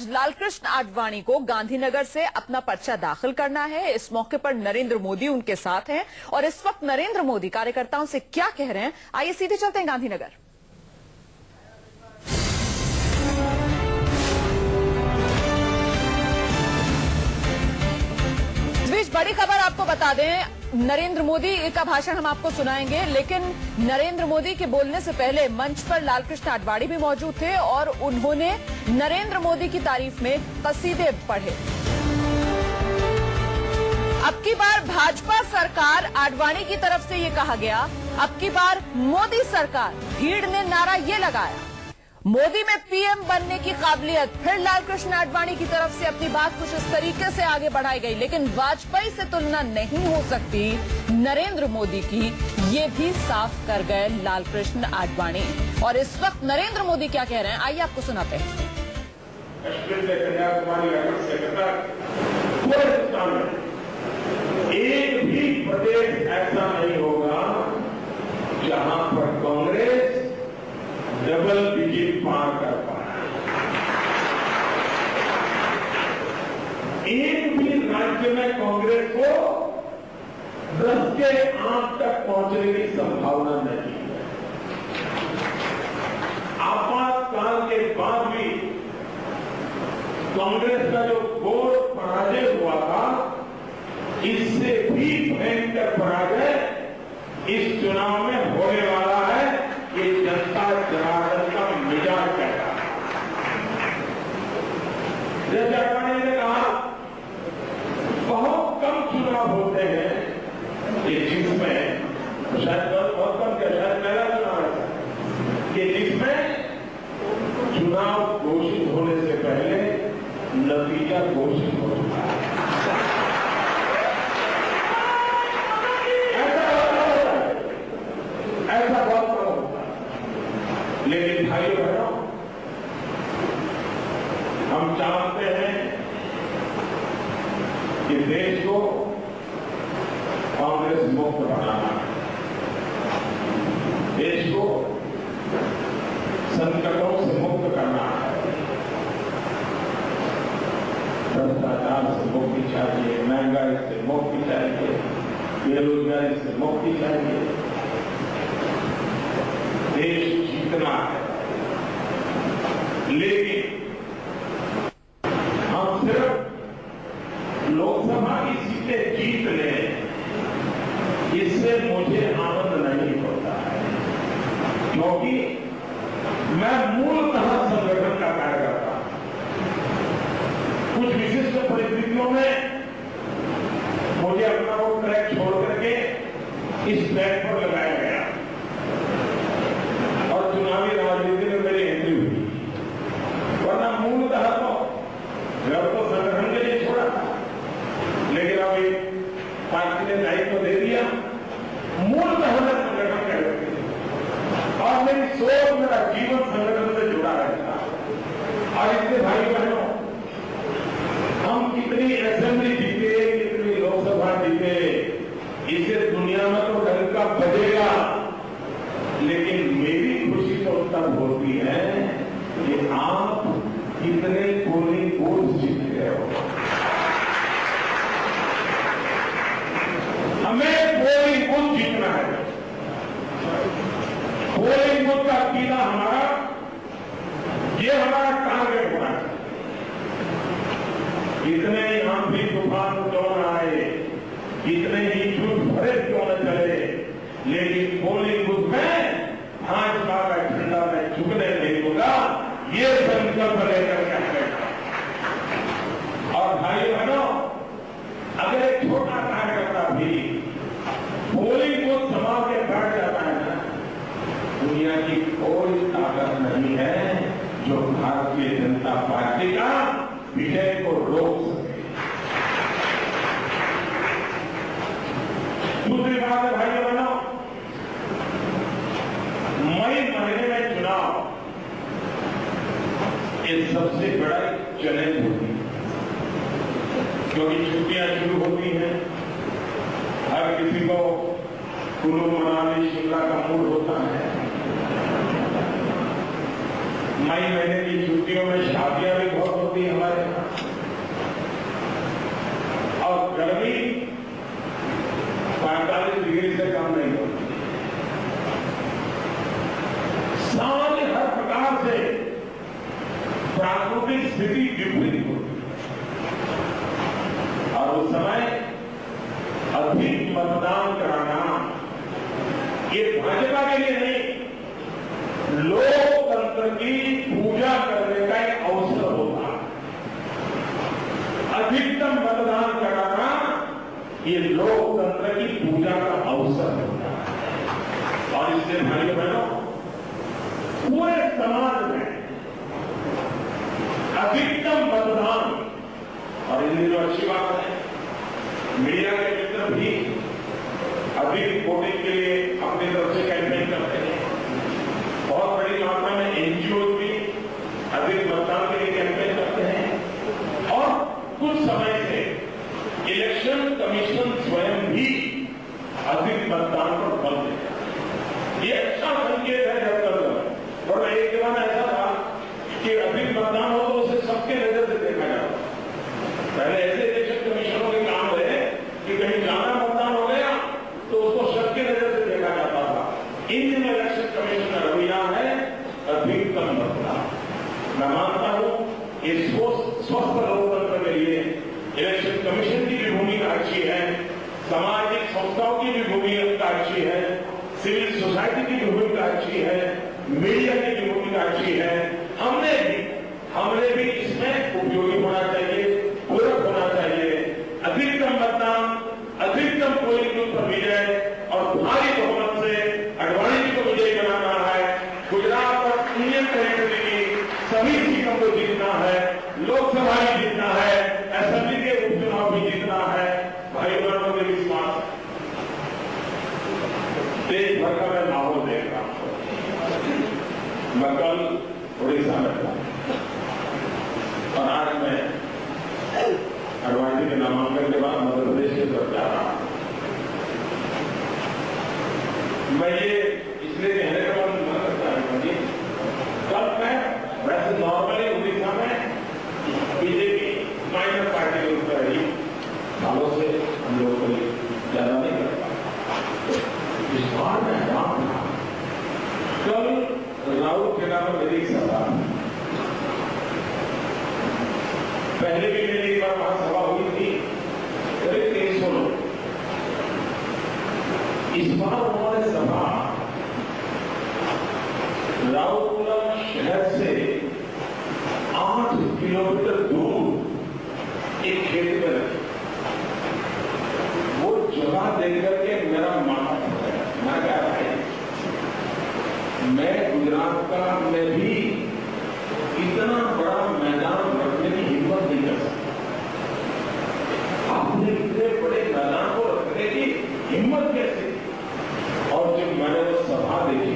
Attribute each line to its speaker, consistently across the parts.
Speaker 1: आज लालकृष्ण आडवाणी को गांधीनगर से अपना पर्चा दाखिल करना है। इस मौके पर नरेंद्र मोदी उनके साथ हैं और इस वक्त नरेंद्र मोदी कार्यकर्ताओं से क्या कह रहे हैं, आइए सीधे चलते हैं गांधीनगर। इस बीच बड़ी खबर आपको बता दें, नरेंद्र मोदी का भाषण हम आपको सुनाएंगे, लेकिन नरेंद्र मोदी के बोलने से पहले मंच पर लालकृष्ण आडवाणी भी मौजूद थे और उन्होंने नरेंद्र मोदी की तारीफ में कसीदे पढ़े। अब की बार भाजपा सरकार, आडवाणी की तरफ से ये कहा गया, अब की बार मोदी सरकार। भीड़ ने नारा ये लगाया, मोदी में पीएम बनने की काबिलियत। फिर लालकृष्ण आडवाणी की तरफ से अपनी बात कुछ इस तरीके से आगे बढ़ाई गई, लेकिन वाजपेयी से तुलना नहीं हो सकती नरेंद्र मोदी की, ये भी साफ कर गए लालकृष्ण आडवाणी। और इस वक्त नरेंद्र मोदी क्या कह रहे हैं, आइए आपको सुनाते हैं।
Speaker 2: कश्मीर से कन्याकुमारी से पूरे हिंदुस्तान में एक भी प्रदेश ऐसा नहीं होगा जहां पर कांग्रेस डबल डिजिट पार कर पाए। एक भी राज्य में कांग्रेस को 10 के आंक तक पहुंचने की संभावना नहीं है। आपातकाल के बाद भी कांग्रेस का जो घोर पराजय हुआ था, इससे भी भयंकर पराजय इस चुनाव में होने वाला है। ये जनता जनार्दन का मिजाज कहता है। जैसे आडवाणी ने कहा, बहुत कम चुनाव होते हैं कि जिसमें शायद बहुत कम क्या, शायद पहला चुनाव है कि जिसमें चुनाव घोषित होने से पहले नतीजा घोषित हो चुका है। ऐसा बहुत कम होता है। लेकिन भाइयों बहनों, हम चाहते हैं कि देश को कांग्रेस मुक्त बनाना है, देश को संकटों से मुक्त करना है, भ्रष्टाचार से मुक्ति चाहिए, महंगाई से मुक्ति चाहिए, बेरोजगारी से मुक्ति चाहिए। देश जीतना है, लेकिन हम सिर्फ लोकसभा की सीटें जीत लें, इससे मुझे आनंद नहीं होता है, क्योंकि मैं मूलतः संगठन का कार्य करता हूं। कुछ विशिष्ट परिस्थितियों में मुझे अपना वो ट्रैक छोड़ करके इस ट्रैक पर लगाया गया और चुनावी राजनीति में मेरी एंट्री हुई। वरना मूलतः तो घर तो संगठन के लिए छोड़ा था, लेकिन अभी पार्टी ने दायित्व दे दिया। मूलतः मैं संगठन के व्यक्ति और मेरी सोच, मेरा जीवन संगठन से जुड़ा रहता। और इससे भाई बहनों, हम कितनी असेंबली जीते, कितनी लोकसभा जीते, इसे दुनिया में तो डंका बजेगा, लेकिन मेरी खुशी तो तब होती है कि आप कितने पोलिंग बूथ जीत गए हो। हमें पोलिंग बूथ जीतना है। पोलिंग बूथ का कीदा हमारा, ये हमारा टारगेट होना है। कितने ही आंधी तूफान क्यों न आए, कितने ही झूठ भरे क्यों न चले, लेकिन पोलिंग बूथ में भाजपा का झंडा मैं झुकने नहीं दूंगा, ये संकल्प लेकर के। और भाई बहनों, अगर एक छोटा कार्यकर्ता भी पोलिंग बूथ संभाल के बैठ जाता है ना, दुनिया की कोई ताकत नहीं है जो भारतीय जनता पार्टी का विजय को रोक सके। दूसरी बात है भाइयों बहनों, मई महीने में चुनाव, ये सबसे बड़ा चैलेंज होती है, क्योंकि छुट्टियां शुरू होती हैं। हर किसी को कुल्लू मनाली शिमला का मूड होता है। मई महीने की छुट्टियों में शादियां भी बहुत होती हैं की स्थिति विपरीत होती और उस समय अधिक मतदान कराना ये भाजपा के लिए नहीं, लोकतंत्र की पूजा करने का एक अवसर होता है। अधिकतम मतदान कराना ये लोकतंत्र की पूजा का अवसर होता है। और इसलिए भाइयों बहनों, पूरे समाज में अधिकतम मतदान, और इन दिनों अच्छी बात है मीडिया के मित्र भी अधिक वोटिंग के लिए अपनी तरफ से कैंपेन करते हैं। बहुत बड़ी मात्रा में एनजीओ भी अधिक मतदान के लिए कैंपेन करते हैं और कुछ समय से इलेक्शन कमीशन स्वयं भी अधिक मतदान पर बल देता है। ये अच्छा संकेत है जब तक, और एक जमाना ऐसा था कि अधिक मतदान हो तो उसे सबके नजर से देखा जाता। पहले ऐसे इलेक्शन कमीशनों के काम रहे कि कहीं ज्यादा मतदान हो गया तो उसको सबके नजर से देखा जाता था। इन दिनों इलेक्शन कमीशन का रवैया है अधिकतम मतदान। मैं मानता हूं कि स्वस्थ लोकतंत्र के लिए इलेक्शन कमीशन की भी भूमिका अच्छी है, सामाजिक संस्थाओं की भी भूमिका अच्छी है, सिविल सोसाइटी की भी भूमिका अच्छी है, मीडिया की भी भूमिका अच्छी है। हमने भी इसमें उपयोगी होना चाहिए, पूरक होना चाहिए। अधिकतम मतदान, अधिकतम पोलिंग बूथ पर विजय और भारी बहुमत से आडवाणी जी को विजयी बनाना है। गुजरात और यूनियन टेरिटरी की सभी सीटों को जीतना है, लोकसभा भी जीतना है, असेंबली के उपचुनाव भी जीतना है। भाई बहनों के विश्वास देश भर का मैं माहौल देख रहा हूं। मैं कल उड़ीसा में था और आज मैं आडवाणी के नामांकन के बाद मध्य प्रदेश की तरफ जा रहा हूं। मैं ये इसलिए कहने का मन नहीं करता है, कल मैं वैसे नॉर्मली उड़ीसा में बीजेपी माइनर पार्टी के रूप में रही, सालों से हम लोग को ज्यादा नहीं करता। इस बार मैं हैरान था, कल राहुल के नाम मेरी एक सभा, पहले भी मेरी एक बार वहां सभा हुई थी, करीब 300 लोग। इस बार उन्होंने सभा राउरकेला शहर से 8 किलोमीटर दूर एक खेत में रखी। वो जगह देखकर के मेरा माथा फट गया। मैं कह रहा है मैं गुजरात का मैं भी इतना बड़ा मैदान रखने की हिम्मत नहीं कर सकता। आपने इतने बड़े मैदान को रखने की हिम्मत कैसे? और जब मैंने वो सभा देखी,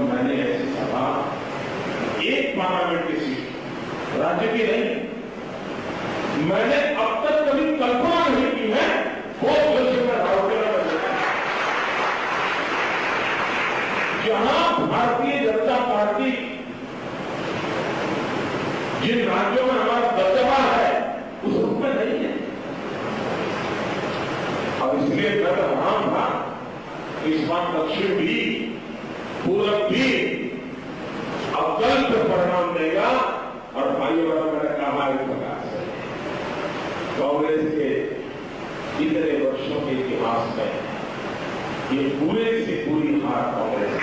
Speaker 2: मैंने ऐसी सभा एक पार्लियामेंट की सीट राज्य की नहीं मैंने अब तक कभी कल्पना नहीं की है। वो वर्ष में राउरकेला में जहां भारतीय जनता पार्टी जिन राज्यों में हमारा दबदबा है उस रूप में नहीं है। और इसलिए मैं तो हैरान था, इस बार दक्षिण भी पूरब भी अकल्प परिणाम देगा। और भाइयों बहनों, मैंने कहा एक प्रकार से कांग्रेस के इतने वर्षों के इतिहास में ये पूरे से पूरी हार कांग्रेस